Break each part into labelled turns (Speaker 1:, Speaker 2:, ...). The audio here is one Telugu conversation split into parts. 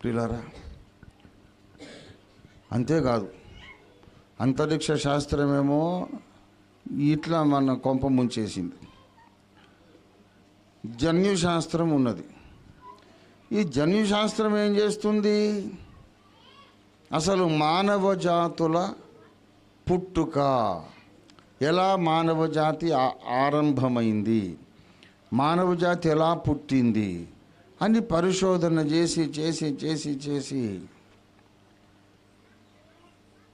Speaker 1: ప్రియులారా, అంతేకాదు అంతరిక్ష శాస్త్రమేమో ఇట్లా మన కొంప ముంచేసింది. జన్యుశాస్త్రం ఉన్నది. ఈ జన్యుశాస్త్రం ఏం చేస్తుంది? అసలు మానవ జాతుల పుట్టుక, ఎలా మానవ జాతి ఆరంభమైంది, మానవ జాతి ఎలా పుట్టింది అని పరిశోధన చేసి చేసి చేసి చేసి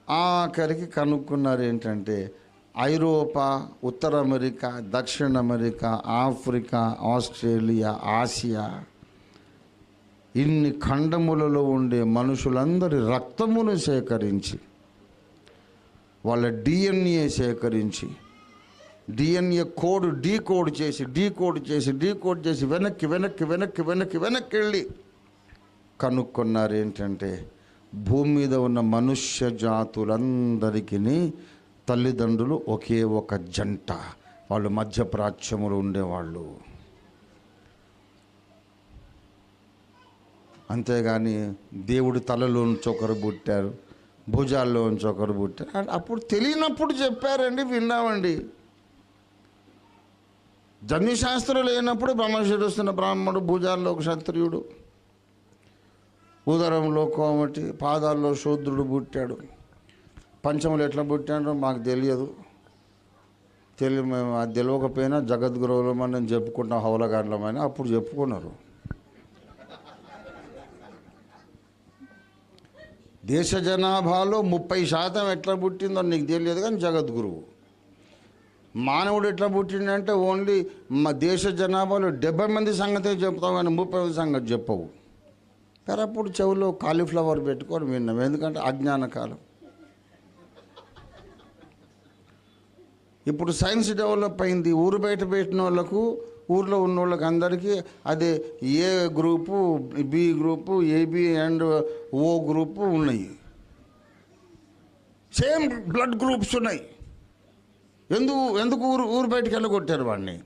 Speaker 1: ఆఖరికి కనుక్కున్నారు ఏంటంటే ఐరోపా, ఉత్తర అమెరికా, దక్షిణ అమెరికా, ఆఫ్రికా, ఆస్ట్రేలియా, ఆసియా, ఇన్ని ఖండములలో ఉండే మనుషులందరి రక్తమును సేకరించి, వాళ్ళ డిఎన్ఏ సేకరించి, డిఎన్ఏ కోడ్ డీకోడ్ చేసి వెనక్కి వెళ్ళి కనుక్కున్నారు ఏంటంటే భూమి మీద ఉన్న మనుష్య జాతులందరికీ తల్లిదండ్రులు ఒకే ఒక జంట, వాళ్ళు మధ్యప్రాచ్యములు ఉండేవాళ్ళు. అంతేగాని దేవుడి తలలోంచి ఒకరు పుట్టారు, భుజాల్లోంచి ఒకరు పుట్టారు అప్పుడు తెలియనప్పుడు చెప్పారండి, విన్నామండి. జన్యుశాస్త్రం లేనప్పుడు బ్రహ్మశిరస్సున బ్రాహ్మణుడు, భుజాల్లో ఒక క్షత్రియుడు, ఉదరంలో కోమటి, పాదాల్లో శూద్రుడు పుట్టాడు. పంచములు ఎట్లా పుట్టాడో మాకు తెలియదు. మేము అది తెలియకపోయినా జగద్గురువులమని నేను చెప్పుకుంటాం, హౌలగాండ్లమని అప్పుడు చెప్పుకున్నారు. దేశ జనాభాలో 30% ఎట్లా పుట్టిందో నీకు తెలియదు, కానీ జగద్గురువు. మానవుడు ఎట్లా పుట్టిండంటే ఓన్లీ మా దేశ జనాభాలో 70 మంది సంగతే చెప్తావు, కానీ 30 మంది సంగతి చెప్పవు. కానీ అప్పుడు చెవులో కాలీఫ్లవర్ పెట్టుకొని విన్నాం, ఎందుకంటే అజ్ఞాన కాలం. ఇప్పుడు సైన్స్ డెవలప్ అయింది. ఊరు బయట పెట్టిన వాళ్ళకు, ఊర్లో ఉన్న వాళ్ళకి అందరికీ అదే A group, B group, AB and O group ఉన్నాయి. సేమ్ బ్లడ్ గ్రూప్స్ ఉన్నాయి. ఎందుకు ఊరు బయటకు వెళ్ళగొట్టారు వాడిని?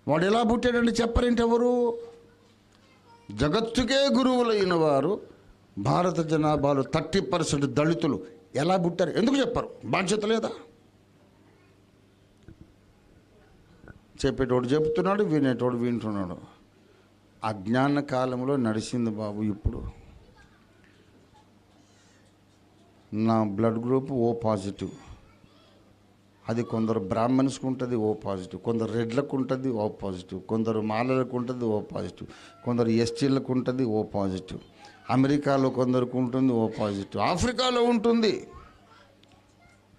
Speaker 1: వాడు ఎలా పుట్టాడంటే చెప్పరేంటి ఎవరు? జగత్తుకే గురువులైన వారు భారత జనాభాలో 30% దళితులు ఎలా పుట్టారు ఎందుకు చెప్పరు? బాధ్యత లేదా? చెప్పేటోడు చెప్తున్నాడు, వినేటోడు వింటున్నాడు. అజ్ఞాన కాలంలో నడిచింది బాబు. ఇప్పుడు నా బ్లడ్ గ్రూప్ ఓ పాజిటివ్, అది కొందరు బ్రాహ్మణ్స్కి ఉంటుంది ఓ పాజిటివ్, కొందరు రెడ్లకు ఉంటుంది ఓ పాజిటివ్, కొందరు మాలలకు ఉంటుంది ఓ పాజిటివ్, కొందరు ఎస్టీలకు ఉంటుంది ఓ పాజిటివ్, అమెరికాలో కొందరికి ఉంటుంది ఓ పాజిటివ్, ఆఫ్రికాలో ఉంటుంది.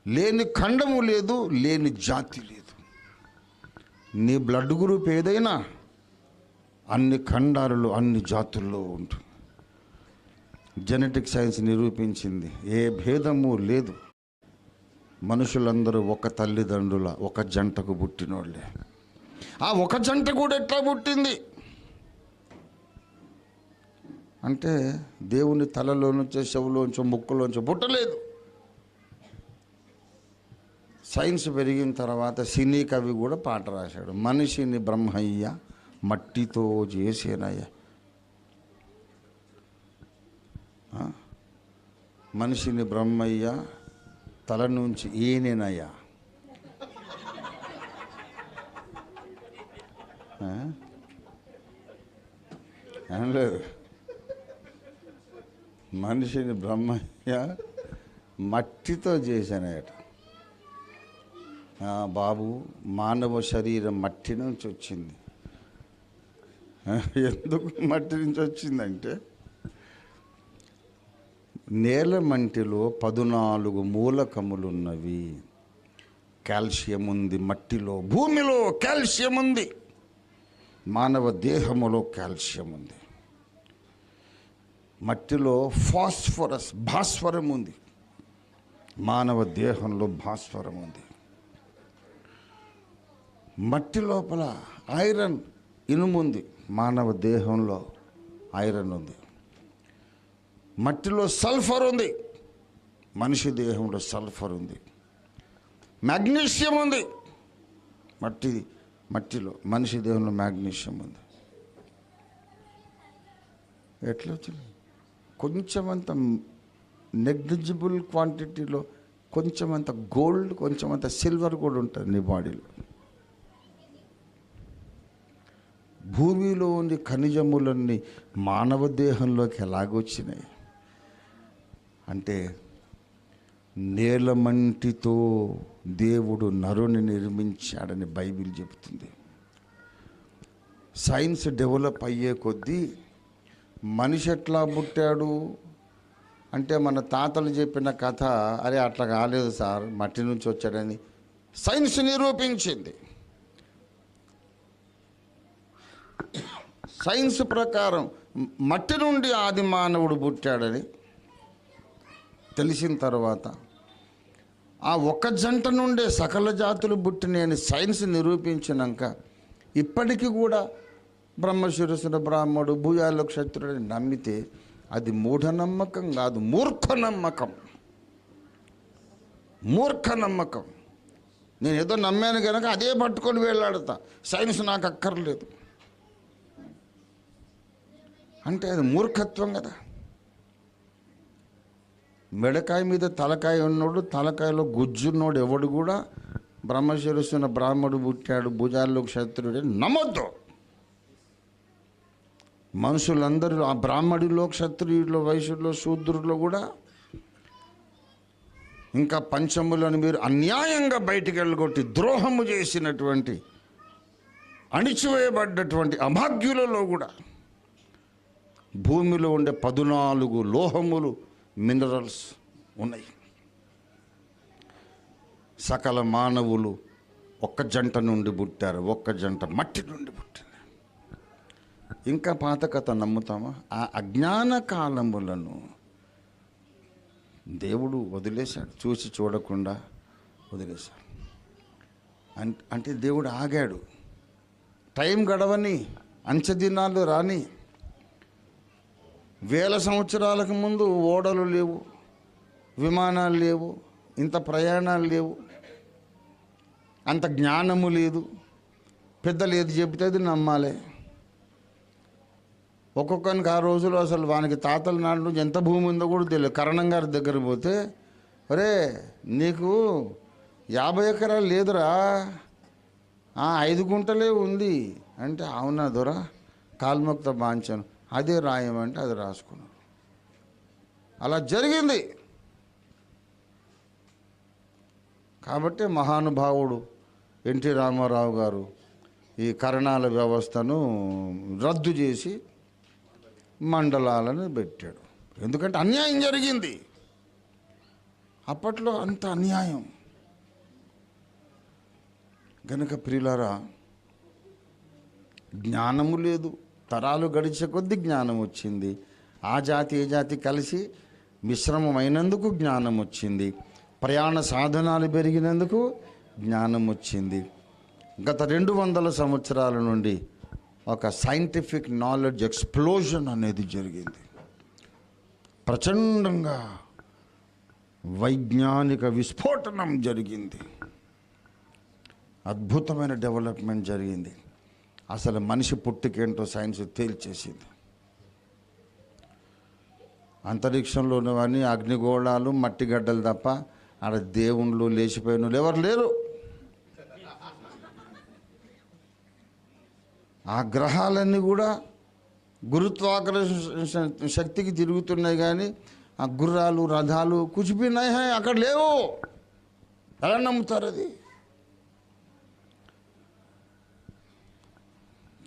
Speaker 1: లేని ఖండము లేదు, లేని జాతి లేదు. నీ బ్లడ్ గ్రూప్ ఏదైనా అన్ని ఖండాలలో, అన్ని జాతుల్లో ఉంటుంది. జెనెటిక్ సైన్స్ నిరూపించింది, ఏ భేదము లేదు. మనుషులందరూ ఒక తల్లిదండ్రుల, ఒక జంటకు పుట్టినోళ్ళే. ఆ ఒక జంట కూడా ఎట్లా పుట్టింది అంటే దేవుని తలలో నుంచో, చెవులోంచో, ముక్కులోంచో పుట్టలేదు. సైన్స్ పెరిగిన తర్వాత సినీ కవి కూడా పాట రాశాడు, మనిషిని బ్రహ్మయ్య మట్టితో చేసేనయ్య. మనిషిని బ్రహ్మయ్య తల నుంచి ఈయనయ్యా. లేదు, మనిషిని బ్రహ్మయ్య మట్టితో చేశానయట. బాబు, మానవ శరీరం మట్టి నుంచి వచ్చింది. ఎందుకు మట్టి నుంచి వచ్చిందంటే నేల మంటిలో 14 మూలకములున్నవి. కాల్షియం ఉంది మట్టిలో, భూమిలో కాల్షియం ఉంది, మానవ దేహములో కాల్షియం ఉంది. మట్టిలో ఫాస్ఫరస్, భాస్వరం ఉంది, మానవ దేహంలో భాస్వరం ఉంది. మట్టి లోపల ఐరన్, ఇనుము ఉంది, మానవ దేహంలో ఐరన్ ఉంది. మట్టిలో సల్ఫర్ ఉంది, మనిషి దేహంలో సల్ఫర్ ఉంది. మ్యాగ్నీషియం ఉంది, మట్టిలో మనిషి దేహంలో మ్యాగ్నీషియం ఉంది. ఎట్లా వచ్చింది? కొంచెమంత నెగ్లిజిబుల్ క్వాంటిటీలో కొంచెమంత గోల్డ్, కొంచెమంత సిల్వర్ కూడా ఉంటుంది నీ బాడీలో. భూమిలోని ఖనిజములన్నీ మానవ దేహంలోకి ఎలాగొచ్చినాయి అంటే, నేలమంటితో దేవుడు నరుని నిర్మించాడని బైబిల్ చెబుతుంది. సైన్స్ డెవలప్ అయ్యే కొద్దీ మనిషి ఎట్లా పుట్టాడు అంటే, మన తాతలు చెప్పిన కథ అరే అట్లా కాలేదు సార్, మట్టి నుంచి వచ్చాడని సైన్స్ నిరూపించింది. సైన్స్ ప్రకారం మట్టి నుండి ఆది మానవుడు పుట్టాడని తెలిసిన తర్వాత ఆ ఒక్క జంట నుండే సకల జాతులు పుట్టినని సైన్స్ నిరూపించినాక ఇప్పటికీ కూడా బ్రహ్మశిరసున బ్రాహ్మడు భూయాల్లో క్షత్రుడని నమ్మితే అది మూఢనమ్మకం కాదు, మూర్ఖనమ్మకం. మూర్ఖనమ్మకం. నేను ఏదో నమ్మాను కనుక అదే పట్టుకొని వేలాడతా, సైన్స్ నాకు అక్కర్లేదు అంటే అది మూర్ఖత్వం కదా. మెడకాయ మీద తలకాయ ఉన్నోడు, తలకాయలో గుజ్జున్నోడు ఎవడు కూడా బ్రహ్మశిరస్సున బ్రాహ్మడు పుట్టాడు భుజాల్లో క్షత్రుడు నమ్మొద్దు. మనుషులందరూ ఆ బ్రాహ్మడిలో, క్షత్రియుల్లో, వైశ్యుల్లో, శూద్రుల్లో కూడా ఇంకా పంచములను మీరు అన్యాయంగా బయటికి వెళ్ళగొట్టి ద్రోహము చేసినటువంటి, అణిచివేయబడ్డటువంటి అభాగ్యులలో కూడా భూమిలో ఉండే 14 లోహములు, మినరల్స్ ఉన్నాయి. సకల మానవులు ఒక్క జంట నుండి పుట్టారు, ఒక్క జంట మట్టి నుండి పుట్టింది. ఇంకా పాత కథ నమ్ముతామా? ఆ అజ్ఞాన కాలములను దేవుడు వదిలేశాడు, చూసి చూడకుండా వదిలేశాడు. అంటే దేవుడు ఆగాడు. టైం గడవని, అంచెదినాలు రాని. 1000 సంవత్సరాలకు ముందు ఓడలు లేవు, విమానాలు లేవు, ఇంత ప్రయాణాలు లేవు, అంత జ్ఞానము లేదు. పెద్దలు ఏది చెబితే అది నమ్మాలి. ఒక్కొక్కరికి ఆ రోజులో అసలు వానికి తాతల నాటి నుంచి ఎంత భూమి ఉందో కూడా తెలియదు. కరణం గారి దగ్గర పోతే, ఒరే నీకు 50 ఎకరాలు లేదురా, 5 గుంటలే ఉంది అంటే, అవునా దొరా, కాల్మొక్త బాంచాను, అదే రాయమంటే అది రాసుకున్నారు. అలా జరిగింది. కాబట్టి మహానుభావుడు ఎన్టీ రామారావు గారు ఈ కరణాల వ్యవస్థను రద్దు చేసి మండలాలను పెట్టాడు. ఎందుకంటే అన్యాయం జరిగింది. అప్పట్లో అంత అన్యాయం గనుక ప్రియులారా, జ్ఞానము లేదు. తరాలు గడిచే కొద్దీ జ్ఞానం వచ్చింది. ఆ జాతి ఏ జాతి కలిసి మిశ్రమమైనందుకు జ్ఞానం వచ్చింది. ప్రయాణ సాధనాలు పెరిగినందుకు జ్ఞానం వచ్చింది. గత 200 సంవత్సరాల నుండి ఒక సైంటిఫిక్ నాలెడ్జ్ ఎక్స్ప్లోజన్ అనేది జరిగింది. ప్రచండంగా వైజ్ఞానిక విస్ఫోటనం జరిగింది. అద్భుతమైన డెవలప్మెంట్ జరిగింది. అసలు మనిషి పుట్టుకేంటో సైన్స్ తేల్చేసింది. అంతరిక్షంలో ఉన్నవన్నీ అగ్నిగోళాలు, మట్టి గడ్డలు తప్ప ఆడ దేవుళ్ళు, లేచిపోయిన వాళ్ళు ఎవరు లేరు. ఆ గ్రహాలన్నీ కూడా గురుత్వాకర్షణ శక్తికి తిరుగుతున్నాయి, కానీ ఆ గుర్రాలు, రథాలు కుచిపోయినాయి, అక్కడ లేవు. ఎలా నమ్ముతారు అది?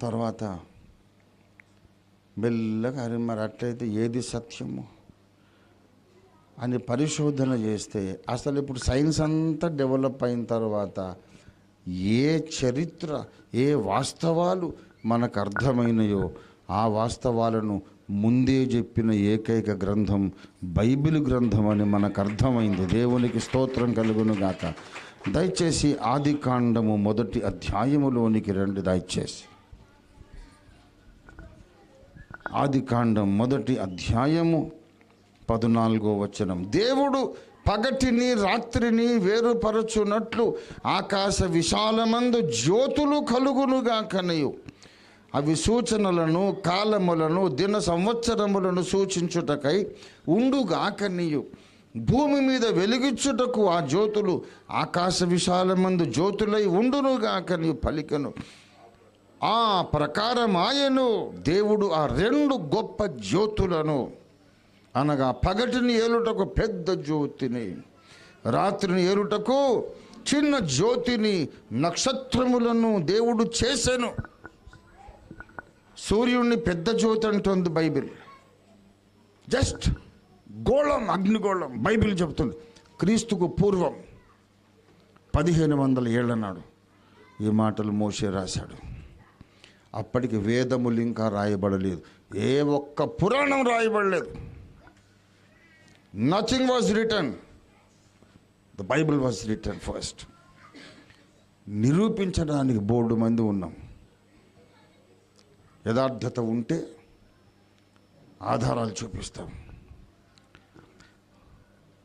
Speaker 1: తర్వాత మెల్లగా అరే మరి అట్లయితే ఏది సత్యము అని పరిశోధన చేస్తే, అసలు ఇప్పుడు సైన్స్ అంతా డెవలప్ అయిన తర్వాత ఏ చరిత్ర, ఏ వాస్తవాలు మనకు అర్థమైనయో ఆ వాస్తవాలను ముందే చెప్పిన ఏకైక గ్రంథం బైబిల్ గ్రంథం అని మనకు అర్థమైంది. దేవునికి స్తోత్రం కలుగును గాక. దయచేసి ఆదికాండము 1వ అధ్యాయములోనికి రండి. దయచేసి ఆదికాండం 1వ అధ్యాయము 14వ వచనం. దేవుడు పగటిని రాత్రిని వేరుపరచునట్లు ఆకాశ విశాలమందు జ్యోతులు కలుగునుగా కనయు, అవి సూచనలను, కాలములను, దిన సంవత్సరములను సూచించుటకై ఉండుగాకనియు. భూమి మీద వెలిగించుటకు ఆ జ్యోతులు ఆకాశ విశాలమందు జ్యోతులై ఉండునుగాకని పలికెను. ఆ ప్రకారం ఆయను దేవుడు ఆ 2 గొప్ప జ్యోతులను, అనగా పగటిని ఏలుటకు పెద్ద జ్యోతిని, రాత్రిని ఏలుటకు చిన్న జ్యోతిని, నక్షత్రములను దేవుడు చేసెను. సూర్యుడిని పెద్ద జ్యోతి అంటుంది బైబిల్. జస్ట్ గోళం, అగ్నిగోళం బైబిల్ చెబుతుంది. క్రీస్తుకు పూర్వం 1500 ఏళ్ల నాడు ఈ మాటలు మోషే రాశాడు. అప్పటికి వేదములు ఇంకా రాయబడలేదు, ఏ ఒక్క పురాణం రాయబడలేదు. Nothing was written, the Bible was written first. నిరూపించడానికి బోర్డు మంది ఉన్నాం. యథార్థత ఉంటే ఆధారాలు చూపిస్తాం.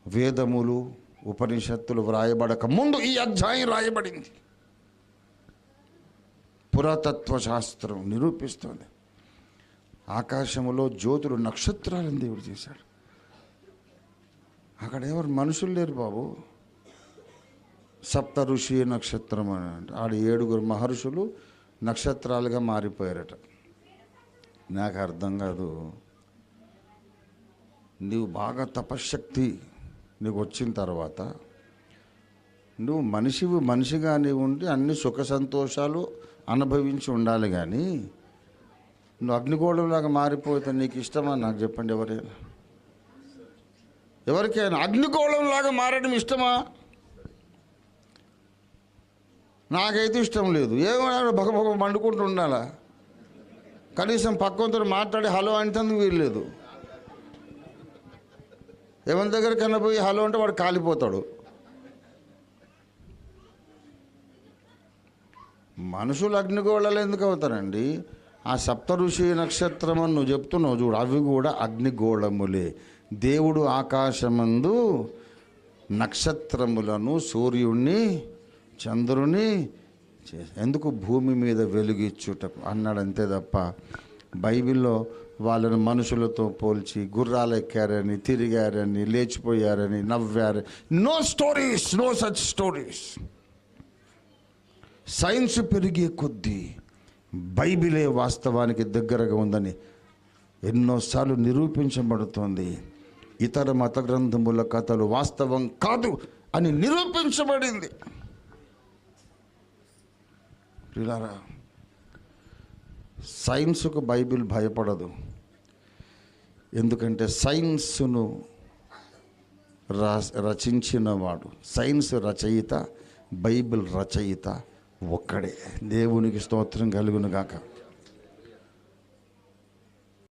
Speaker 1: వేదములు, ఉపనిషత్తులు వ్రాయబడక ముందు ఈ అధ్యాయం రాయబడింది. పురాతత్వ శాస్త్రం నిరూపిస్తుంది. ఆకాశములో జ్యోతులు, నక్షత్రాలను దేవుడు చేశాడు. అక్కడ ఎవరు మనుషులు లేరు బాబు. సప్త ఋషి నక్షత్రం అని అంటే ఆడ 7 మహర్షులు నక్షత్రాలుగా మారిపోయారట. నాకు అర్థం కాదు. నీవు బాగా తపశ్శక్తి నీకు వచ్చిన తర్వాత నువ్వు మనిషిగా నీవు ఉండి అన్ని సుఖ సంతోషాలు అనుభవించి ఉండాలి. కానీ నువ్వు అగ్నిగోళంలాగా మారిపోతే నీకు ఇష్టమా? నాకు చెప్పండి. ఎవరికైనా అగ్నిగోళంలాగా మారడం ఇష్టమా? నాకైతే ఇష్టం లేదు. ఏమైనా భగభగ మండుకుంటూ ఉండాలా? కనీసం పక్కంతో మాట్లాడి హలో అంటే వీల్లేదు. ఎవరి దగ్గరికన్నా పోయి హలో అంటే వాడు కాలిపోతాడు. మనుషులు అగ్నిగోళాలు ఎందుకు అవుతారండి? ఆ సప్త ఋషి నక్షత్రం అని నువ్వు చెప్తున్నావు చూడు, అవి కూడా అగ్నిగోళములే. దేవుడు ఆకాశమందు నక్షత్రములను, సూర్యుణ్ణి, చంద్రుని ఎందుకు భూమి మీద వెలుగిచ్చుటకు అన్నాడు, అంతే తప్ప బైబిల్లో వాళ్ళను మనుషులతో పోల్చి గుర్రాలు ఎక్కారని, తిరిగారని, లేచిపోయారని, నవ్వారని, no stories, no such stories. Science పెరిగే కొద్దీ బైబిలే వాస్తవానికి దగ్గరగా ఉందని ఎన్నోసార్లు నిరూపించబడుతోంది. ఇతర మత గ్రంథముల కథలు వాస్తవం కాదు అని నిరూపించబడింది. ప్రియులారా, సైన్స్కు బైబిల్ భయపడదు. ఎందుకంటే సైన్స్ను రచించిన వాడు, సైన్స్ రచయిత, బైబిల్ రచయిత ఒక్కడే. దేవునికి స్తోత్రం కలుగును గాక.